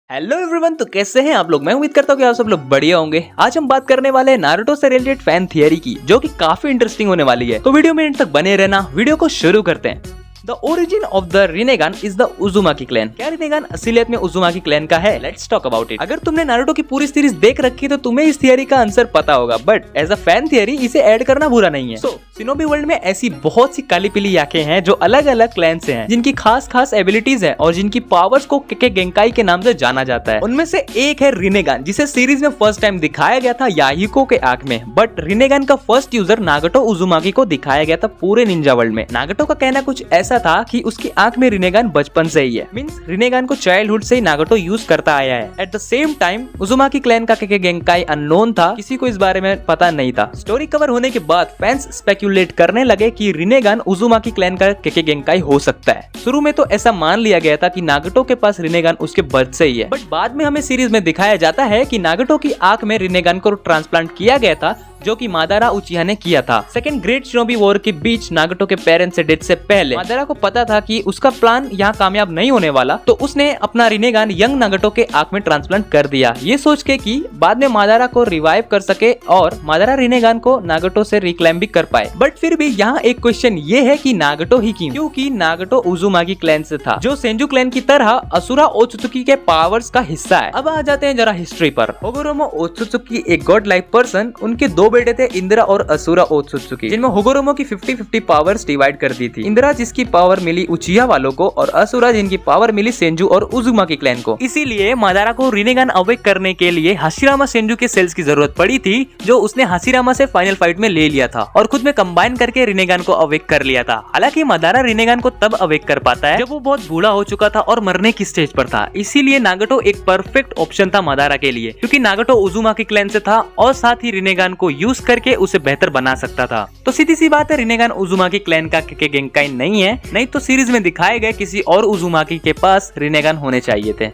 Hello everyone, तो कैसे हैं आप लोग। मैं उम्मीद करता हूँ कि आप सब लोग बढ़िया होंगे। आज हम बात करने वाले हैं नारुतो से रिलेटेड फैन थियरी की, जो कि काफी इंटरेस्टिंग होने वाली है। तो वीडियो में एंड तक बने रहना। वीडियो को शुरू करते हैं। The origin of the Rinnegan is the Uzumaki clan. क्या रिनेगान असलियत में उजुमाकी क्लैन का है? Let's talk about it. अगर तुमने नारुतो की पूरी सीरीज देख रखी तो तुम्हें इस थियरी का आंसर पता होगा, but as a fan theory इसे ऐड करना बुरा नहीं है। शिनोबी वर्ल्ड में ऐसी बहुत सी काली पीली याकें हैं जो अलग अलग क्लैन से हैं, जिनकी खास खास एबिलिटीज है और जिनकी पावर्स को केके गेंकाई के नाम से जाना जाता है। उनमें से एक है रिनेगान, जिसे सीरीज में फर्स्ट टाइम दिखाया गया था याहिको के आंख में। बट रिनेगान का फर्स्ट यूजर नागटो उजुमाकी को दिखाया गया था पूरे निंजा वर्ल्ड में। नागटो का कहना कुछ ऐसा था कि उसकी आंख में रिनेगान बचपन से ही है। मींस रिनेगान को चाइल्डहुड से ही नागटो यूज करता आया है। At the same time उजुमाकी clan का केके गेंकाई अननोन था, किसी को इस बारे में पता नहीं था। स्टोरी कवर होने के बाद फैंस स्पेक्यूलेट करने लगे कि रिनेगान उजुमाकी क्लैन का केके गेंकाई हो सकता है। शुरू में तो ऐसा मान लिया गया था कि नागटो के पास रिनेगान उसके बर्थ से ही है, बट बाद में हमें सीरीज में दिखाया जाता है कि नागटो की आंख में रिनेगान को ट्रांसप्लांट किया गया था, जो कि मादारा उचिहा ने किया था। सेकंड ग्रेट शिनोबी वॉर के बीच नागटो के पेरेंट्स से डेथ से पहले मादारा को पता था कि उसका प्लान यहाँ कामयाब नहीं होने वाला, तो उसने अपना रिनेगान यंग नागटो के आंख में ट्रांसप्लांट कर दिया, ये सोच के कि बाद में मादारा को रिवाइव कर सके और मादारा रिनेगान को नागटो से रिक्लेम भी कर पाए। बट फिर भी यहाँ एक क्वेश्चन ये है कि नागटो ही क्यों? क्योंकि नागटो उजुमाकी क्लैन से था, जो सेंजू क्लैन की तरह असुरा ओत्सुकी के पावर्स का हिस्सा है। अब आ जाते हैं जरा हिस्ट्री पर। होगोरोमो ओत्सुकी एक गॉड लाइक पर्सन, उनके दो बेटे थे, इंदिरा और असुरा ओत्सुकी, जिनमें होगोरोमो की 50-50 पावर्स डिवाइड कर दी थी। इंदिरा जिसकी पावर मिली उचिहा वालों को और असुरा जिनकी पावर मिली सेंजू और उजुमाकी क्लैन को। इसीलिए मादारा को रिनेगान अवेक करने के लिए हाशिरामा सेंजू के सेल्स की जरूरत पड़ी थी, जो उसने हाशिरामा से फाइनल फाइट में ले लिया था और खुद में कंबाइन करके रिनेगान को अवेक कर लिया था। हालांकि मादारा रिनेगान को तब अवेक कर पाता है जब वो बहुत बूढ़ा हो चुका था और मरने की स्टेज पर था। इसीलिए नागटो एक परफेक्ट ऑप्शन था मादारा के लिए, क्योंकि नागटो उजुमाकी क्लैन से था और साथ ही रिनेगान को यूज करके उसे बेहतर बना सकता था। तो सीधी सी बात है, रिनेगान उजुमाकी क्लैन का केके गेंकाई नहीं है, नहीं तो सीरीज में दिखाए गए किसी और उजुमाकी के पास रिनेगान होने चाहिए थे।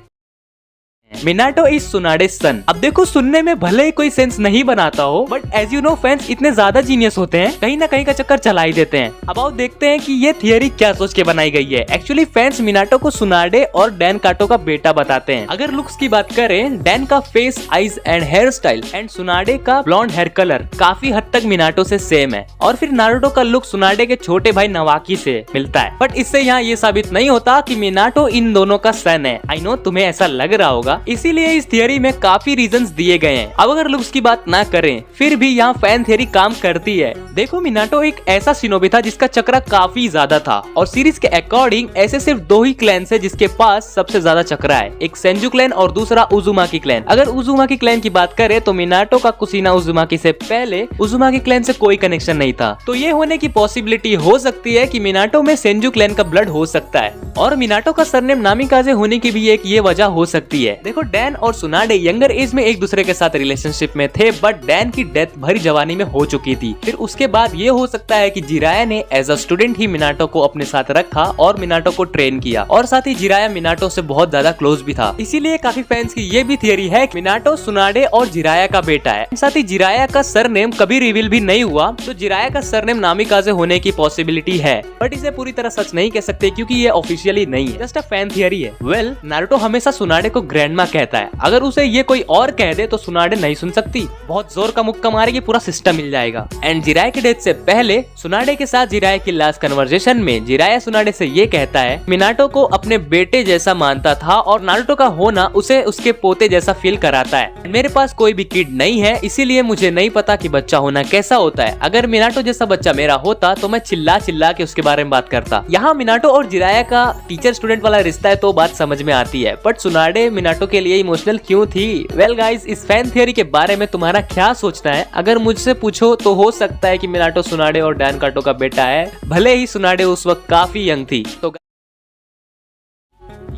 मिनाटो इज सुनाडे सन। अब देखो, सुनने में भले ही कोई सेंस नहीं बनाता हो, but as you know fans इतने ज्यादा जीनियस होते हैं, कहीं ना कहीं का चक्कर चला ही देते हैं। अब आओ देखते हैं कि ये थियरी क्या सोच के बनाई गई है। एक्चुअली फैंस मिनाटो को सुनाडे और डैन काटो का बेटा बताते हैं। अगर लुक्स की बात करें, डैन का face, eyes and hairstyle and Tsunade का ब्लॉन्ड हेयर कलर काफी हद तक मिनाटो से सेम है, और फिर नारुतो का लुक सुनाडे के छोटे भाई नवाकी से मिलता है। बट इससे यहाँ ये साबित नहीं होता कि मिनाटो इन दोनों का सन है। आई नो तुम्हें ऐसा लग रहा होगा, इसीलिए इस थियरी में काफी रीजंस दिए गए हैं। अब अगर लुक्स की बात ना करें, फिर भी यहाँ फैन थियरी काम करती है। देखो, मिनाटो एक ऐसा शिनोबी था जिसका चक्रा काफी ज्यादा था, और सीरीज के अकॉर्डिंग ऐसे सिर्फ दो ही क्लैन है जिसके पास सबसे ज्यादा चक्रा है, एक सेंजू क्लैन और दूसरा उजुमाकी क्लैन। अगर उजुमाकी क्लैन की बात करें तो मिनाटो का कुसीना उजुमाकी से पहले उजुमाकी क्लैन से कोई कनेक्शन नहीं था, तो ये होने की पॉसिबिलिटी हो सकती है कि मिनाटो में सेंजू क्लैन का ब्लड हो सकता है, और मिनाटो का सरनेम नामिकाजे होने की भी एक ये वजह हो सकती है। देखो, डैन और सुनाडे यंगर एज में एक दूसरे के साथ रिलेशनशिप में थे, बट डैन की डेथ भरी जवानी में हो चुकी थी। फिर उसके बाद ये हो सकता है कि जिराया ने एज अ स्टूडेंट ही मिनाटो को अपने साथ रखा और मिनाटो को ट्रेन किया, और साथ ही जिराया मिनाटो से बहुत ज्यादा क्लोज भी था। इसीलिए काफी फैंस की ये भी थियरी है कि मिनाटो सुनाडे और जिराया का बेटा है। साथ ही जिराया का सरनेम कभी रिवील भी नहीं हुआ, तो जिराया का सरनेम नामिकाजे होने की पॉसिबिलिटी है, बट इसे पूरी तरह सच नहीं कह सकते क्योंकि ये ऑफिशियली नहीं है, जस्ट अ फैन थियरी है। वेल, नारुतो हमेशा सुनाडे को ग्रैंडमा कहता है, अगर उसे ये कोई और कह दे तो सुनाडे नहीं सुन सकती, बहुत जोर का मुक्का मारेगी, पूरा सिस्टम मिल जाएगा। एंड जिराया की डेथ से पहले सुनाडे के साथ जिराया की लास्ट कन्वर्सेशन में जिराया सुनाडे से ये कहता है, मिनाटो को अपने बेटे जैसा मानता था और नारुतो का होना उसे उसके पोते जैसा फील कराता है। मेरे पास कोई भी किड नहीं है, इसीलिए मुझे नहीं पता कि बच्चा होना कैसा होता है। अगर मिनाटो जैसा बच्चा मेरा होता तो मैं चिल्ला चिल्ला के उसके बारे में बात करता। यहाँ मिनाटो और जिराया का टीचर स्टूडेंट वाला रिश्ता है तो बात समझ में आती है, बट सुनाडे मिनाटो के लिए इमोशनल क्यों थी? वेल गाइस, इस फैन थियरी के बारे में तुम्हारा क्या सोचना है? अगर मुझसे पूछो तो हो सकता है कि मिनाटो सुनाडे और डैन काटो का बेटा है, भले ही सुनाडे उस वक्त काफी यंग थी। तो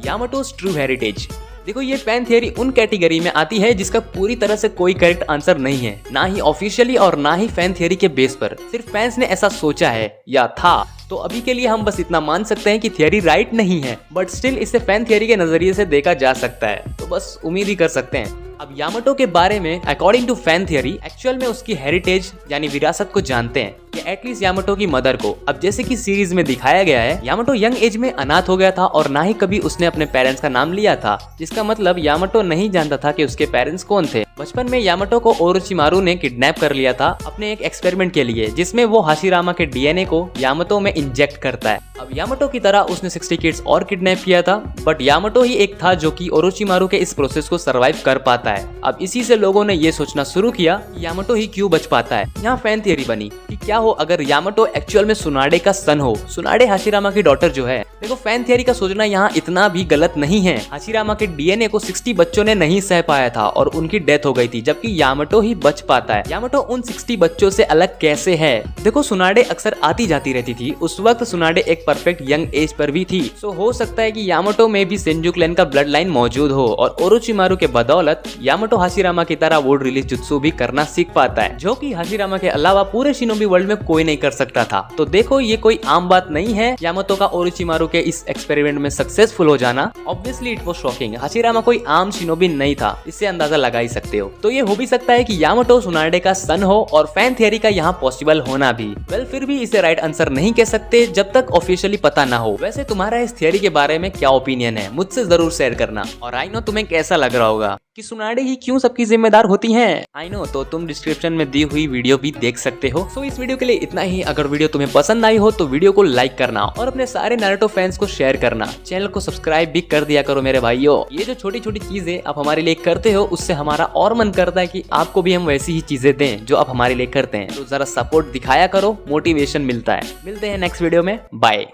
यामाटोस ट्रू हेरिटेज। देखो, ये फैन थियरी उन कैटेगरी में आती है जिसका पूरी तरह से कोई करेक्ट आंसर नहीं है, ना ही ऑफिशियली और ना ही फैन थियरी के बेस पर। सिर्फ फैंस ने ऐसा सोचा है या था, तो अभी के लिए हम बस इतना मान सकते हैं कि थियरी राइट नहीं है, बट स्टिल इसे फैन थियरी के नजरिए से देखा जा सकता है, तो बस उम्मीद ही कर सकते हैं। अब यामाटो के बारे में according to fan theory actual में उसकी हेरिटेज यानी विरासत को जानते हैं। या एटलीस्ट यामाटो की मदर को। अब जैसे कि सीरीज में दिखाया गया है, यामाटो यंग एज में अनाथ हो गया था और ना ही कभी उसने अपने पेरेंट्स का नाम लिया था, जिसका मतलब यामाटो नहीं जानता था कि उसके पेरेंट्स कौन थे। बचपन में यामाटो को ओरोचिमारू ने किडनैप कर लिया था अपने एक एक्सपेरिमेंट के लिए, जिसमें वो हाशिरामा के डीएनए को यामाटो में इंजेक्ट करता है। अब यामाटो की तरह उसने 60 किड्स और किडनैप किया था, बट यामाटो ही एक था जो कि ओरोचिमारू के इस प्रोसेस को सरवाइव कर पाता है। अब इसी से लोगों ने ये सोचना शुरू किया यामाटो ही क्यों बच पाता है। यहाँ फैन थियरी बनी कि क्या हो अगर यामाटो एक्चुअल में सुनाडे का सन हो, सुनाडे हाशिरामा की डॉटर जो है। देखो फैन थियरी का सोचना यहाँ इतना भी गलत नहीं है। हाशिरामा के डीएनए को 60 बच्चों ने नहीं सह पाया था और उनकी डेथ हो गई थी, जबकि यामाटो ही बच पाता है। यामाटो उन 60 बच्चों से अलग कैसे है? देखो सुनाडे अक्सर आती जाती रहती थी, उस वक्त सुनाडे एक परफेक्ट यंग एज पर भी थी। सो हो सकता है कि यामाटो में भी सेंजू क्लैन का ब्लड लाइन मौजूद हो और ओरोचिमारू के बदौलत यामाटो हाशिरामा की तरह वुड रिलीज जुत्सु भी करना सीख पाता है, जो कि हाशिरामा के अलावा पूरे शिनोबी वर्ल्ड में कोई नहीं कर सकता था। तो देखो ये कोई आम बात नहीं है यामाटो का ओरोचिमारू के इस एक्सपेरिमेंट में सक्सेसफुल हो जाना। Obviously it was shocking. Hashirama कोई आम शिनोबी नहीं था, इससे अंदाजा लगा ही सकते हो। तो ये हो भी सकता है कि यामाटो सुनाडे का सन हो और फैन थियरी का यहाँ पॉसिबल होना भी। वेल फिर भी इसे राइट आंसर नहीं कह सकते जब तक ऑफिशियली पता ना हो। वैसे तुम्हारा इस थियरी के बारे में क्या ओपिनियन है, मुझसे जरूर शेयर करना। और आई नो तुम्हें कैसा लग रहा होगा कि सुनाडे ही क्यों सबकी जिम्मेदार होती हैं। आई नो, तो तुम डिस्क्रिप्शन में दी हुई वीडियो भी देख सकते हो। सो इस वीडियो के लिए इतना ही। अगर वीडियो तुम्हें पसंद आई हो तो वीडियो को लाइक करना और अपने सारे नारुतो फैंस को शेयर करना। चैनल को सब्सक्राइब भी कर दिया करो मेरे भाइयों। ये जो छोटी छोटी चीजें आप हमारे लिए करते हो, उससे हमारा और मन करता है कि आपको भी हम वैसी ही चीजें दें जो आप हमारे लिए करते हैं। तो जरा सपोर्ट दिखाया करो, मोटिवेशन मिलता है। मिलते हैं नेक्स्ट वीडियो में, बाय।